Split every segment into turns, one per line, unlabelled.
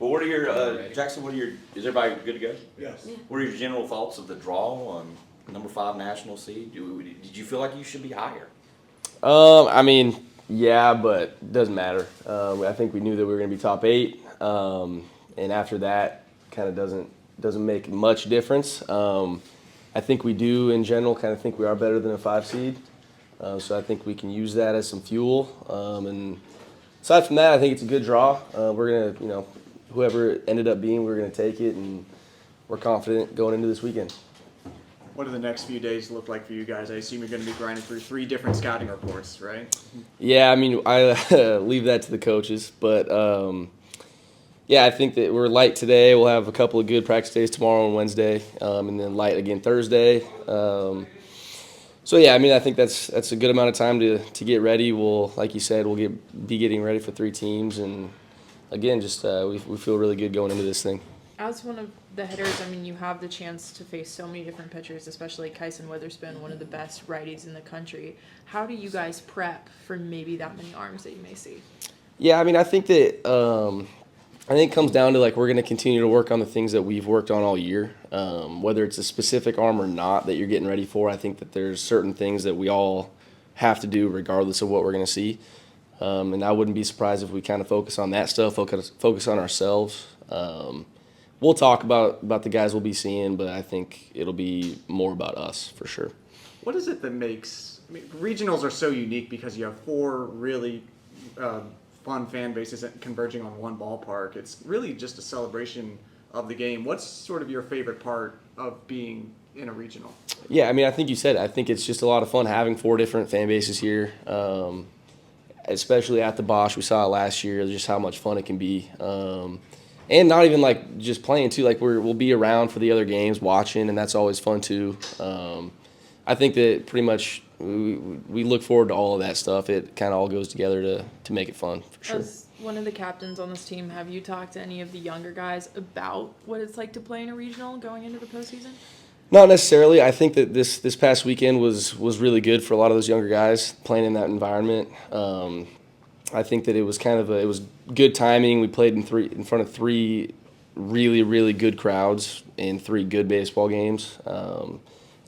Well, what are your Jackson? Is everybody good to go?
Yes.
Yeah.
What are your general thoughts of the draw on number 5 national seed? Did you feel like you should be higher?
I mean, yeah, but it doesn't matter. I think we knew that we were going to be top 8, and after that, kind of doesn't make much difference. I think we do, in general, kind of think we are better than a 5 seed. So I think we can use that as some fuel. And aside from that, I think it's a good draw. We're going to, whoever it ended up being, we're going to take it, and we're confident going into this weekend.
What do the next few days look like for you guys? I assume you're going to be grinding through 3 different scouting reports, right?
Yeah, I mean, I leave that to the coaches, but yeah, I think that we're light today. We'll have a couple of good practice days tomorrow and Wednesday, and then light again Thursday. So yeah, I mean, I think that's a good amount of time to get ready. We'll, like you said, we'll be getting ready for 3 teams, and again, just we feel really good going into this thing.
As one of the hitters, I mean, you have the chance to face so many different pitchers, especially Kyson Witherspoon, one of the best righties in the country. How do you guys prep for maybe that many arms that you may see?
Yeah, I mean, I think that it comes down to, like, we're going to continue to work on the things that we've worked on all year. Whether it's a specific arm or not that you're getting ready for, I think that there's certain things that we all have to do regardless of what we're going to see. And I wouldn't be surprised if we kind of focus on that stuff, focus on ourselves. We'll talk about the guys we'll be seeing, but I think it'll be more about us for sure.
What is it that makes regionals are so unique because you have 4 really fun fan bases converging on one ballpark? It's really just a celebration of the game. What's sort of your favorite part of being in a regional?
Yeah, I mean, I think you said it. I think it's just a lot of fun having 4 different fan bases here, especially at the Bosch. We saw it last year, just how much fun it can be. And not even like just playing too. Like we'll be around for the other games, watching, and that's always fun too. I think that pretty much we look forward to all of that stuff. It kind of all goes together to make it fun for sure.
As one of the captains on this team, have you talked to any of the younger guys about what it's like to play in a regional going into the postseason?
Not necessarily. I think that this past weekend was really good for a lot of those younger guys playing in that environment. I think that it was it was good timing. We played in front of 3 really, really good crowds in 3 good baseball games. And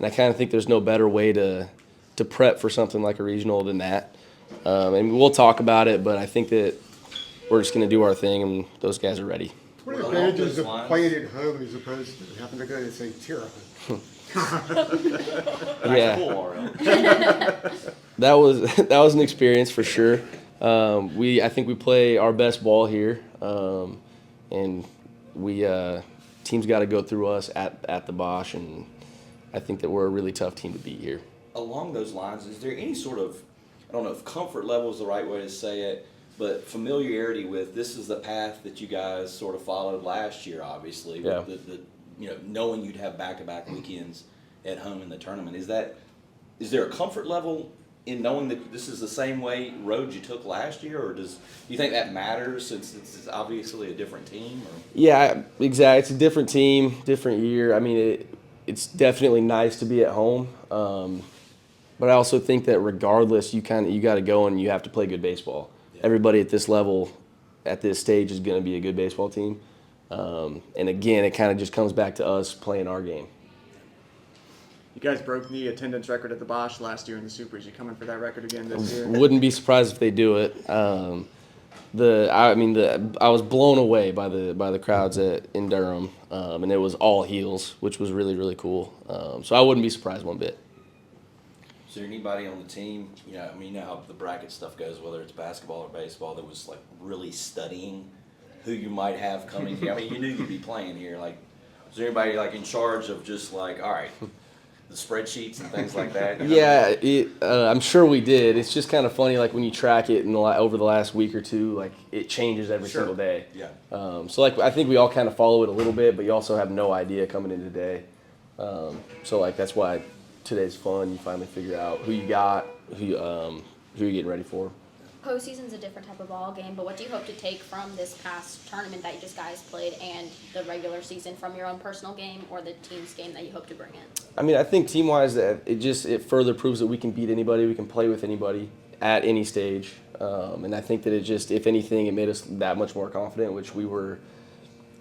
I kind of think there's no better way to prep for something like a regional than that. And we'll talk about it, but I think that we're just going to do our thing, and those guys are ready.
What are the advantages of playing at home as opposed to having to go to, say, Terrapin?
Yeah, that was an experience for sure. I think we play our best ball here, and we teams got to go through us at the Bosch, and I think that we're a really tough team to beat here.
Along those lines, is there any sort of, I don't know if comfort level is the right way to say it, but familiarity with this is the path that you guys sort of followed last year, obviously,
Yeah.
with the knowing you'd have back-to-back weekends at home in the tournament. Is there a comfort level in knowing that this is the same road you took last year, or do you think that matters since it's obviously a different team? Or?
Yeah, exactly. It's a different team, different year. I mean, it's definitely nice to be at home, but I also think that regardless, you got to go and you have to play good baseball. Yeah. Everybody at this level, at this stage, is going to be a good baseball team. And again, it kind of just comes back to us playing our game.
You guys broke the attendance record at the Bosch last year in the Supers. You coming for that record again this year?
Wouldn't be surprised if they do it. I was blown away by the crowds in Durham, and it was all heels, which was really, really cool. So I wouldn't be surprised one bit.
Is there anybody on the team, you know how the bracket stuff goes, whether it's basketball or baseball, that was like really studying who you might have coming here? I mean, you knew you'd be playing here. Like, is there anybody like in charge of just like, all right, the spreadsheets and things like that?
Yeah, I'm sure we did. It's just kind of funny, like when you track it over the last week or two, like it changes every single day.
Yeah.
So like I think we all kind of follow it a little bit, but you also have no idea coming in today. So like that's why today's fun. You finally figure out who you got, who you're getting ready for.
Postseason's a different type of ball game, but what do you hope to take from this past tournament that you just guys played and the regular season from your own personal game or the team's game that you hope to bring in?
I mean, I think team-wise that it further proves that we can beat anybody, we can play with anybody at any stage, and I think that it just, if anything, it made us that much more confident, which we were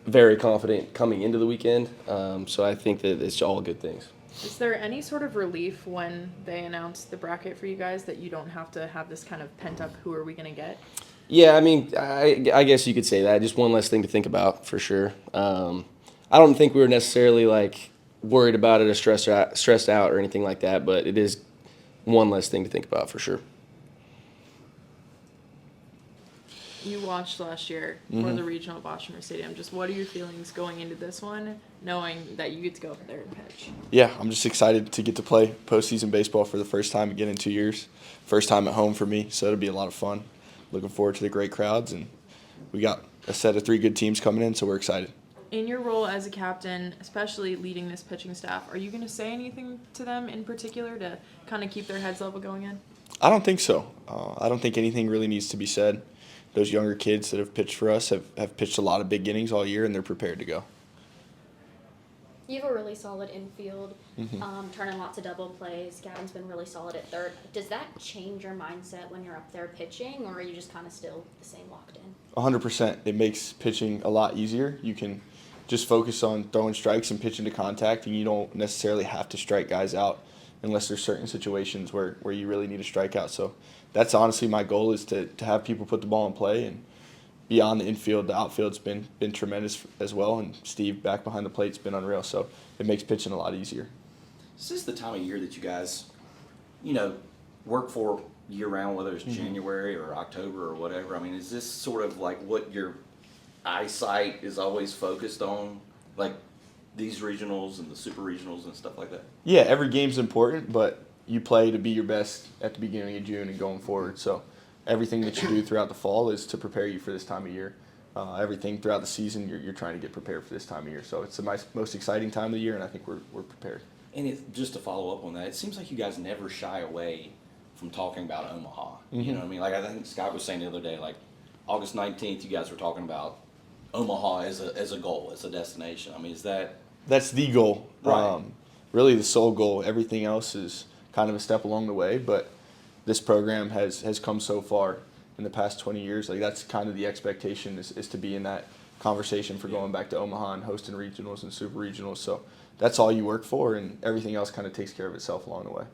very confident coming into the weekend. So I think that it's all good things.
Is there any sort of relief when they announce the bracket for you guys that you don't have to have this kind of pent up who are we going to get?
Yeah, I mean, I guess you could say that. Just one less thing to think about for sure. I don't think we were necessarily like worried about it or stressed out or anything like that, but it is one less thing to think about for sure.
You watched last year for the regional Boshamer Stadium. Just what are your feelings going into this one, knowing that you get to go over there and pitch?
Yeah, I'm just excited to get to play postseason baseball for the first time again in 2 years. First time at home for me, so it'll be a lot of fun. Looking forward to the great crowds, and we got a set of 3 good teams coming in, so we're excited.
In your role as a captain, especially leading this pitching staff, are you going to say anything to them in particular to kind of keep their heads level going in?
I don't think so. I don't think anything really needs to be said. Those younger kids that have pitched for us have pitched a lot of big innings all year, and they're prepared to go.
You have a really solid infield, turning lots of double plays. Gavin's been really solid at third. Does that change your mindset when you're up there pitching, or are you just kind of still the same locked in?
100%. It makes pitching a lot easier. You can just focus on throwing strikes and pitching to contact, and you don't necessarily have to strike guys out unless there's certain situations where you really need a strikeout. So that's honestly my goal, is to have people put the ball in play. And beyond the infield, the outfield's been tremendous as well, and Steve back behind the plate's been unreal. So it makes pitching a lot easier.
Is this the time of year that you guys, work for year-round, whether it's January or October or whatever? I mean, is this sort of like what your eyesight is always focused on, like these regionals and the super regionals and stuff like that?
Yeah, every game's important, but you play to be your best at the beginning of June and going forward. So everything that you do throughout the fall is to prepare you for this time of year. Everything throughout the season, you're trying to get prepared for this time of year. So it's the most exciting time of the year, and I think we're prepared.
And just to follow up on that, it seems like you guys never shy away from talking about Omaha. You know what I mean? Like, I think Scott was saying the other day, like August 19th, you guys were talking about Omaha as a goal, as a destination. I mean,
That's the goal.
Right.
Really the sole goal. Everything else is kind of a step along the way, but this program has come so far in the past 20 years. Like, that's kind of the expectation, is to be in that conversation for going back to Omaha and hosting regionals and super regionals. So that's all you work for, and everything else kind of takes care of itself along the way.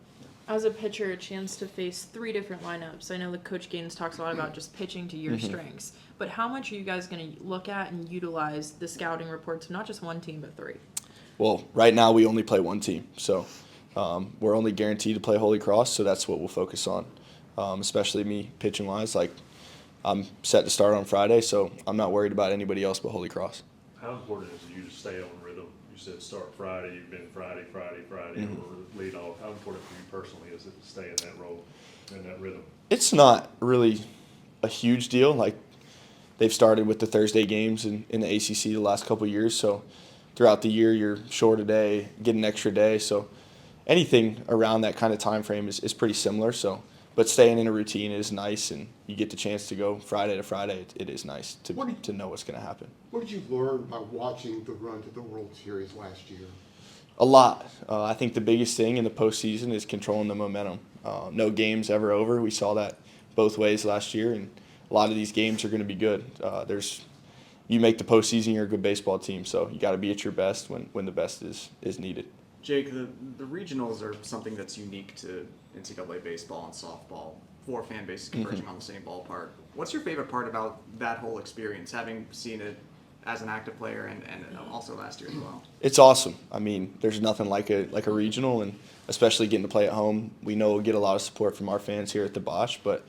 As a pitcher, a chance to face 3 different lineups. I know that Coach Gaines talks a lot about just pitching to your strengths, but how much are you guys going to look at and utilize the scouting reports of not just one team but 3?
Well, right now we only play one team, so we're only guaranteed to play Holy Cross, so that's what we'll focus on. Especially me pitching wise, like I'm set to start on Friday, so I'm not worried about anybody else but Holy Cross.
How important is it you to stay on rhythm? You said start Friday, you've been Friday, or lead off. How important for you personally is it to stay in that role, in that rhythm?
It's not really a huge deal. Like, they've started with the Thursday games in the ACC the last couple of years, so throughout the year you're short a day, get an extra day. So anything around that kind of time frame is pretty similar. So, but staying in a routine is nice, and you get the chance to go Friday to Friday. It is nice to know what's going to happen.
What did you learn by watching the run to the World Series last year?
A lot. I think the biggest thing in the postseason is controlling the momentum. No game's ever over. We saw that both ways last year, and a lot of these games are going to be good. You make the postseason, you're a good baseball team, so you got to be at your best when the best is needed.
Jake, the regionals are something that's unique to NCAA baseball and softball. 4 fan bases converging on the same ballpark. What's your favorite part about that whole experience, having seen it as an active player and also last year as well?
It's awesome. I mean, there's nothing like a regional, and especially getting to play at home. We know we'll get a lot of support from our fans here at the Bosh, but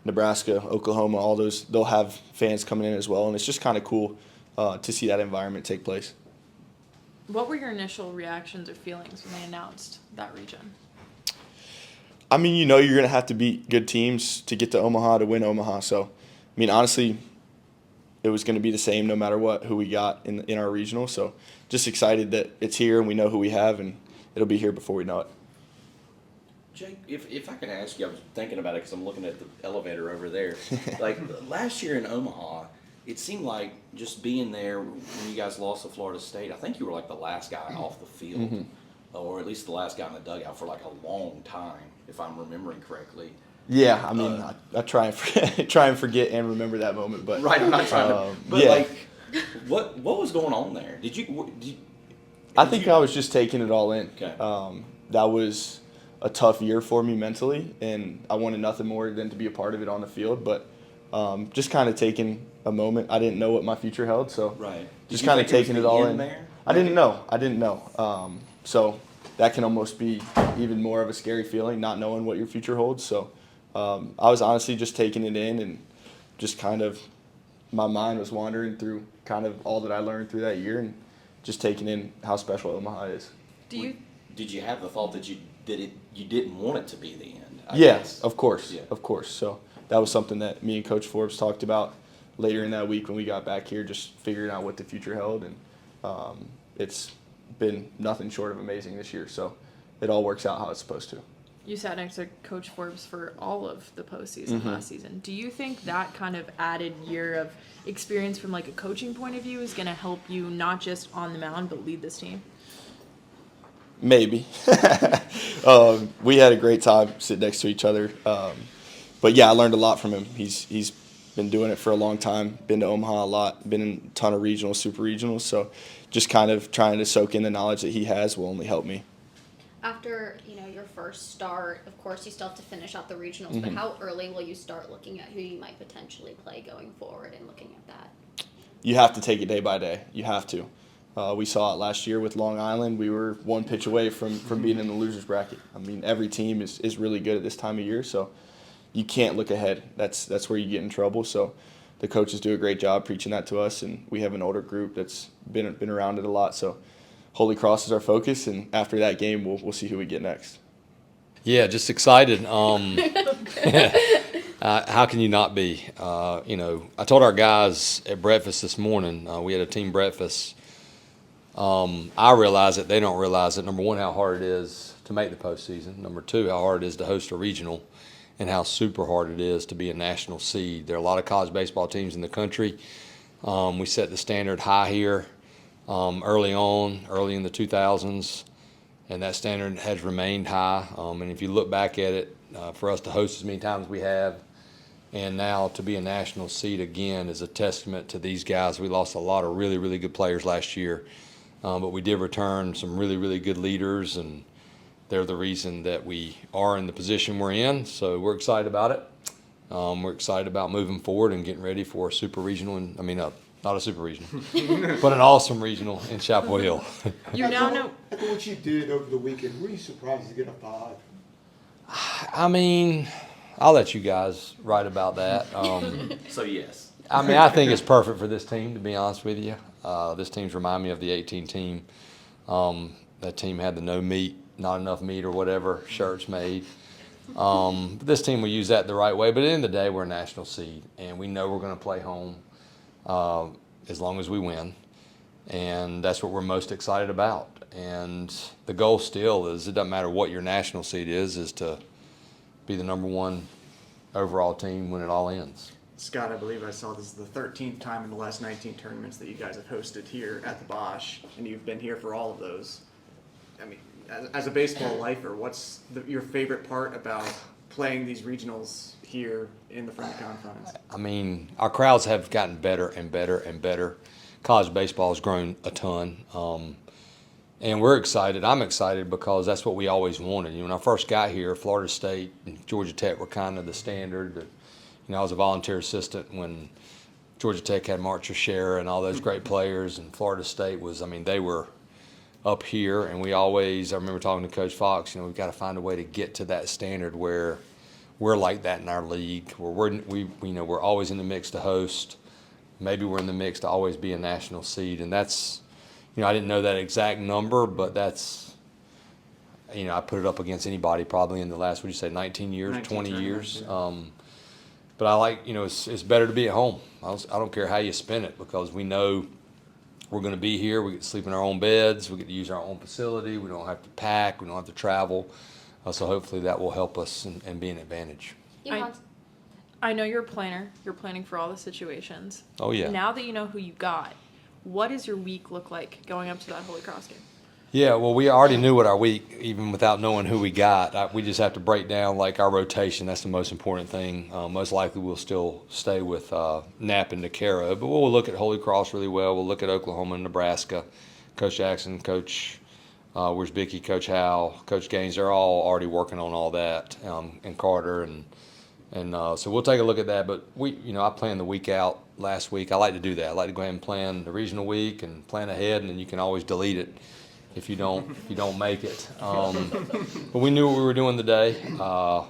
Nebraska, Oklahoma, all those, they'll have fans coming in as well, and it's just kind of cool to see that environment take place.
What were your initial reactions or feelings when they announced that region?
I mean, you're going to have to beat good teams to get to Omaha to win Omaha. So, I mean, honestly, it was going to be the same no matter who we got in our regional. So, just excited that it's here and we know who we have, and it'll be here before we know it.
Jake, if I can ask you, I was thinking about it because I'm looking at the elevator over there. Like, last year in Omaha, it seemed like just being there when you guys lost to Florida State, I think you were like the last guy off the field, or at least the last guy in the dugout for like a long time, if I'm remembering correctly.
Yeah, I mean, I try and forget and remember that moment, but
right, I'm not trying to. But
yeah.
like, What was going on there?
I think I was just taking it all in.
Okay.
That was a tough year for me mentally, and I wanted nothing more than to be a part of it on the field. But just kind of taking a moment. I didn't know what my future held, so
Right.
just kind of taking it all in.
There?
I didn't know. So that can almost be even more of a scary feeling, not knowing what your future holds. So I was honestly just taking it in, and just kind of my mind was wandering through kind of all that I learned through that year, and just taking in how special Omaha is.
Did you have the thought that you didn't want it to be the end? I
Yes,
guess?
of course,
Yeah.
of course. So that was something that me and Coach Forbes talked about later in that week when we got back here, just figuring out what the future held, and it's been nothing short of amazing this year. So it all works out how it's supposed to.
You sat next to Coach Forbes for all of the postseason last season. Do you think that kind of added year of experience from like a coaching point of view is going to help you not just on the mound but lead this team?
Maybe. We had a great time sitting next to each other. But yeah, I learned a lot from him. He's been doing it for a long time, been to Omaha a lot, been in a ton of regionals, super regionals. So just kind of trying to soak in the knowledge that he has will only help me.
After, your first start, of course, you still have to finish out the regionals, but how early will you start looking at who you might potentially play going forward and looking at that?
You have to take it day by day. You have to. We saw it last year with Long Island. We were one pitch away from being in the losers bracket. I mean, every team is really good at this time of year, so you can't look ahead. That's where you get in trouble. So the coaches do a great job preaching that to us, and we have an older group that's been around it a lot. So Holy Cross is our focus, and after that game, we'll see who we get next.
Yeah, just excited. How can you not be? I told our guys at breakfast this morning, we had a team breakfast. I realize it. They don't realize it. Number one, how hard it is to make the postseason. Number two, how hard it is to host a regional, and how super hard it is to be a national seed. There are a lot of college baseball teams in the country. We set the standard high here early in the 2000s, and that standard has remained high. And if you look back at it, for us to host as many times as we have, and now to be a national seed again is a testament to these guys. We lost a lot of really, really good players last year, but we did return some really, really good leaders, and they're the reason that we are in the position we're in. So we're excited about it. We're excited about moving forward and getting ready for a super regional, not a super regional, but an awesome regional in Chapel Hill.
You now know.
After what you did over the weekend, were you surprised to get a 5?
I mean, I'll let you guys write about that.
So yes.
I think it's perfect for this team, to be honest with you. This team's remind me of the 18 team. That team had the no meat, not enough meat or whatever shirts made. But this team will use that the right way. But at the end of the day, we're a national seed, and we know we're going to play home as long as we win. And that's what we're most excited about. And the goal still is, it doesn't matter what your national seed is to be the number one overall team when it all ends.
Scott, I believe I saw this is the 13th time in the last 19 tournaments that you guys have hosted here at the Bosch, and you've been here for all of those. I mean, as a baseball lifer, what's your favorite part about playing these regionals here in the Front Conference?
I mean, our crowds have gotten better and better and better. College baseball has grown a ton. And we're excited. I'm excited because that's what we always wanted. When I first got here, Florida State and Georgia Tech were kind of the standard. I was a volunteer assistant when Georgia Tech had Mark Teixeira and all those great players, and Florida State was, they were up here, and I remember talking to Coach Fox, we've got to find a way to get to that standard where we're like that in our league, where we're always in the mix to host. Maybe we're in the mix to always be a national seed, and that's, I didn't know that exact number, but that's, I put it up against anybody probably in the last, 19 years, 20 years.
Yeah.
But I like, it's better to be at home. I don't care how you spin it, because we know we're going to be here. We get to sleep in our own beds. We get to use our own facility. We don't have to pack. We don't have to travel. So hopefully that will help us and be an advantage.
I know you're a planner. You're planning for all the situations.
Oh, yeah.
Now that you know who you got, what does your week look like going up to that Holy Cross game?
Yeah, well, we already knew what our week, even without knowing who we got. We just have to break down like our rotation. That's the most important thing. Most likely, we'll still stay with Knapp and DeCaro, but we'll look at Holy Cross really well. We'll look at Oklahoma and Nebraska. Coach Jackson, Coach Wierzbicki, Coach Howell, Coach Gaines. They're all already working on all that, and Carter and so we'll take a look at that. But I planned the week out last week. I like to do that. I like to go ahead and plan the regional week and plan ahead, and then you can always delete it if you don't make it. But we knew what we were doing today. I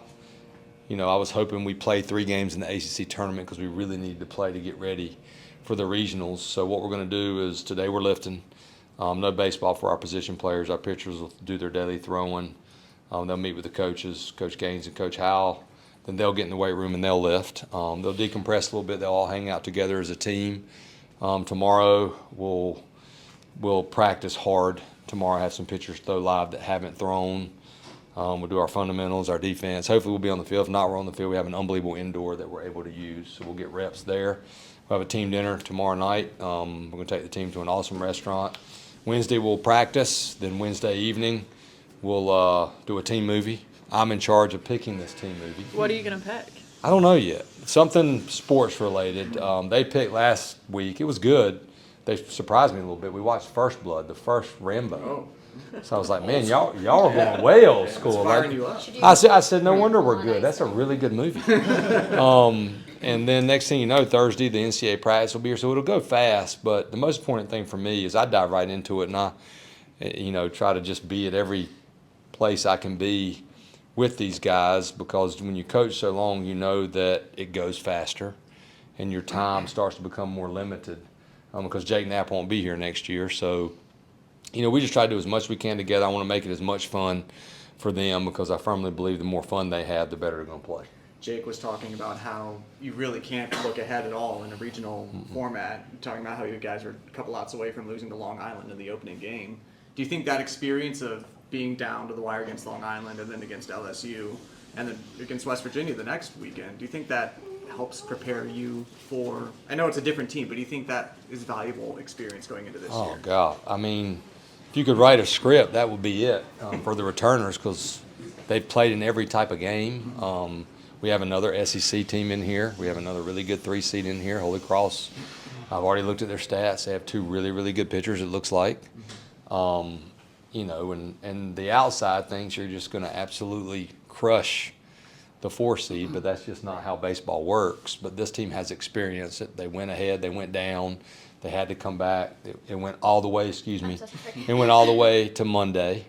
was hoping we play 3 games in the ACC tournament because we really needed to play to get ready for the regionals. So what we're going to do is today we're lifting. No baseball for our position players. Our pitchers will do their daily throwing. They'll meet with the coaches, Coach Gaines and Coach Howell. Then they'll get in the weight room and they'll lift. They'll decompress a little bit. They'll all hang out together as a team. Tomorrow we'll practice hard. Tomorrow have some pitchers throw live that haven't thrown. We'll do our fundamentals, our defense. Hopefully we'll be on the field. If not, we're on the field. We have an unbelievable indoor that we're able to use, so we'll get reps there. We'll have a team dinner tomorrow night. We're going to take the team to an awesome restaurant. Wednesday we'll practice. Then Wednesday evening we'll do a team movie. I'm in charge of picking this team movie.
What are you going to pick?
I don't know yet. Something sports related. They picked last week. It was good. They surprised me a little bit. We watched First Blood, the first Rambo. So I was like, man, y'all are going way old school.
Firing you up.
I said, no wonder we're good. That's a really good movie. And then next thing you know, Thursday, the NCAA practice will be here. So it'll go fast. But the most important thing for me is I dive right into it, and I, try to just be at every place I can be with these guys, because when you coach so long, you know that it goes faster and your time starts to become more limited, because Jake Knapp won't be here next year. So, we just try to do as much as we can together. I want to make it as much fun for them, because I firmly believe the more fun they have, the better they're going to play.
Jake was talking about how you really can't look ahead at all in a regional format, talking about how you guys were a couple outs away from losing to Long Island in the opening game. Do you think that experience of being down to the wire against Long Island and then against LSU and then against West Virginia the next weekend, do you think that helps prepare you for, I know it's a different team, but do you think that is valuable experience going into this year?
Oh, God. I mean, if you could write a script, that would be it for the returners, because they've played in every type of game. We have another SEC team in here. We have another really good 3 seed in here, Holy Cross. I've already looked at their stats. They have 2 really, really good pitchers, it looks like. And the outside thinks you're just going to absolutely crush the 4 seed, but that's just not how baseball works. But this team has experienced it. They went ahead, they went down, they had to come back. It went all the way, it went all the way to Monday.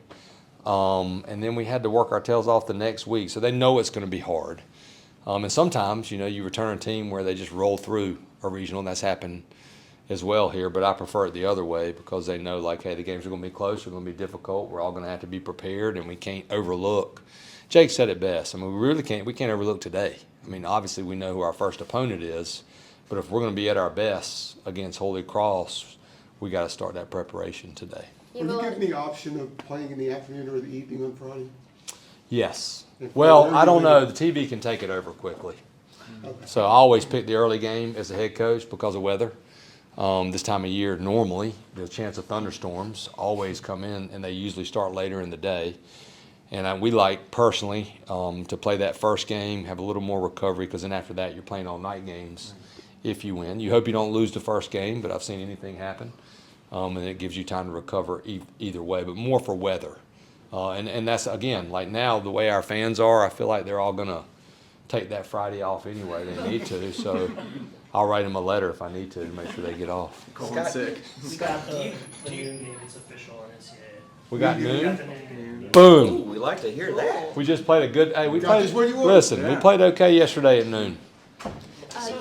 And then we had to work our tails off the next week. So they know it's going to be hard. And sometimes, you return a team where they just roll through a regional, and that's happened as well here. But I prefer it the other way, because they know, like, hey, the games are going to be close, they're going to be difficult, we're all going to have to be prepared, and we can't overlook. Jake said it best. I mean, we can't overlook today. I mean, obviously we know who our first opponent is, but if we're going to be at our best against Holy Cross, we got to start that preparation today.
Were you given the option of playing in the afternoon or the evening on Friday?
Yes. Well, I don't know. The TV can take it over quickly.
Okay.
So I always pick the early game as a head coach because of weather. This time of year, normally, the chance of thunderstorms always come in, and they usually start later in the day. And we like, personally, to play that first game, have a little more recovery, because then after that, you're playing all night games if you win. You hope you don't lose the first game, but I've seen anything happen. And it gives you time to recover either way, but more for weather. And that's, again, like now, the way our fans are, I feel like they're all going to take that Friday off anyway. They need to, so I'll write them a letter if I need to make sure they get off.
Colin sick.
Scott, the noon game is official on NCAA.
We got
We got
noon?
the noon game.
Boom.
Ooh, we like to hear that.
We just played a good, hey, we
Got
played,
just where you want.
listen, we played okay yesterday at noon.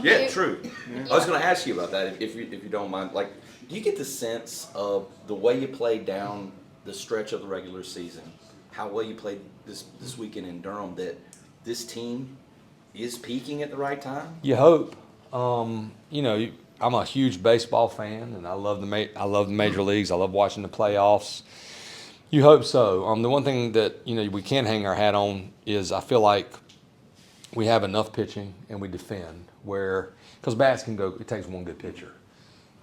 Yeah, true. I was going to ask you about that, if you don't mind. Like, do you get the sense of the way you played down the stretch of the regular season, how well you played this weekend in Durham, that this team is peaking at the right time?
You hope. I'm a huge baseball fan, and I love the major leagues. I love watching the playoffs. You hope so. The one thing that we can hang our hat on is I feel like we have enough pitching and we defend, because bats can go. It takes one good pitcher.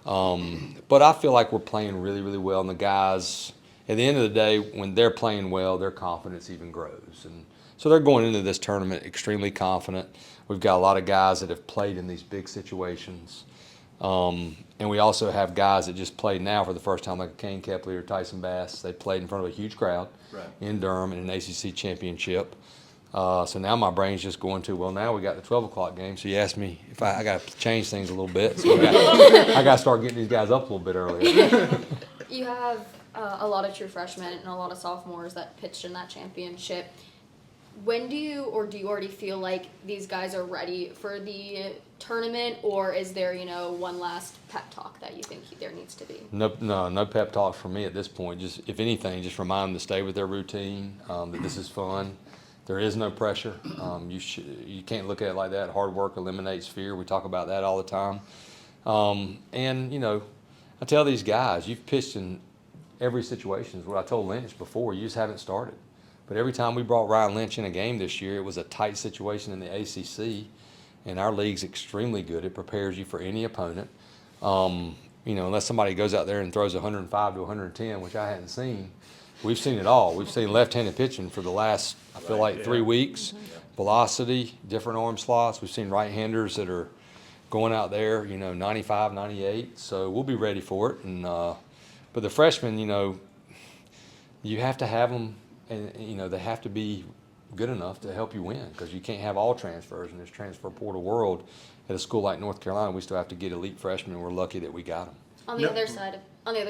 But I feel like we're playing really, really well, and the guys at the end of the day, when they're playing well, their confidence even grows. And so they're going into this tournament extremely confident. We've got a lot of guys that have played in these big situations. And we also have guys that just played now for the first time, like Kane Kepley or Tyson Bass. They played in front of a huge crowd in Durham in an ACC championship. So now my brain's just going to, well, now we got the 12 o'clock game. So you asked me if I got to change things a little bit. So I got to start getting these guys up a little bit earlier.
You have a lot of true freshmen and a lot of sophomores that pitched in that championship. When do you already feel like these guys are ready for the tournament, or is there, one last pep talk that you think there needs to be?
No pep talks for me at this point. Just, if anything, just remind them to stay with their routine, that this is fun. There is no pressure. You can't look at it like that. Hard work eliminates fear. We talk about that all the time. I tell these guys, you've pitched in every situation. Is what I told Lynch before. You just haven't started. But every time we brought Ryan Lynch in a game this year, it was a tight situation in the ACC, and our league's extremely good. It prepares you for any opponent. Unless somebody goes out there and throws 105 to 110, which I hadn't seen. We've seen it all. We've seen left-handed pitching for the last, I feel like, 3 weeks. Velocity, different arm slots. We've seen right-handers that are going out there, 95, 98. So we'll be ready for it. And but the freshmen, you have to have them. And, they have to be good enough to help you win, because you can't have all transfers in this transfer portal world. At a school like North Carolina, we still have to get elite freshmen, and we're lucky that we got them.
On the other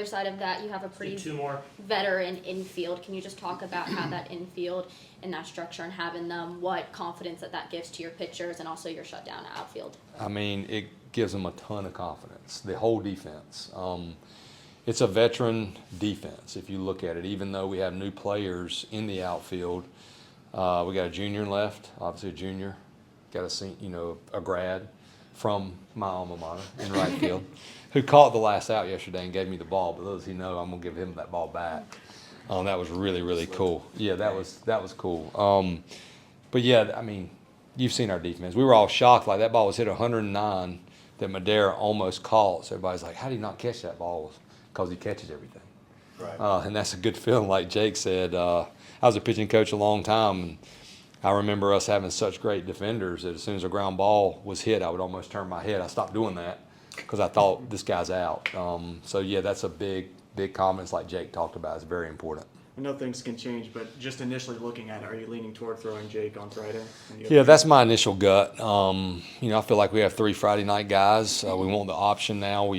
side of that, you have a pretty
Two more.
veteran infield. Can you just talk about how that infield and that structure and having them, what confidence that gives to your pitchers and also your shutdown outfield?
I mean, it gives them a ton of confidence, the whole defense. It's a veteran defense if you look at it. Even though we have new players in the outfield, we got a junior left, obviously a junior. Got a grad from my alma mater in right field, who caught the last out yesterday and gave me the ball. But those who know, I'm gonna give him that ball back. That was really, really cool. Yeah, that was cool. But yeah, I mean, you've seen our defense. We were all shocked. Like, that ball was hit 109 that Madera almost caught. So everybody's like, how did he not catch that ball? Because he catches everything. Right. And that's a good feeling, like Jake said. I was a pitching coach a long time, and I remember us having such great defenders that as soon as a ground ball was hit, I would almost turn my head. I stopped doing that because I thought, this guy's out. So, yeah, that's a big confidence like Jake talked about. It's very important.
I know things can change, but just initially looking at it, are you leaning toward throwing Jake on Friday?
Yeah, that's my initial gut. I feel like we have 3 Friday night guys. We want the option now.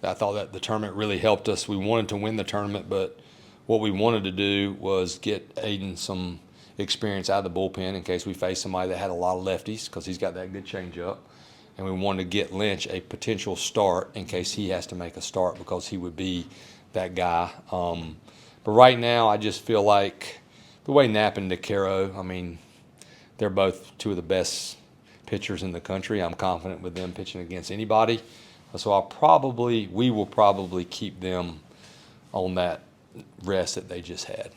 I thought that the tournament really helped us. We wanted to win the tournament, but what we wanted to do was get Aiden some experience out of the bullpen in case we face somebody that had a lot of lefties, because he's got that good changeup. And we wanted to get Lynch a potential start in case he has to make a start, because he would be that guy. But right now, I just feel like the way Knapp and DeCaro, I mean, they're both 2 of the best pitchers in the country. I'm confident with them pitching against anybody. So we will probably keep them on that rest that they just had.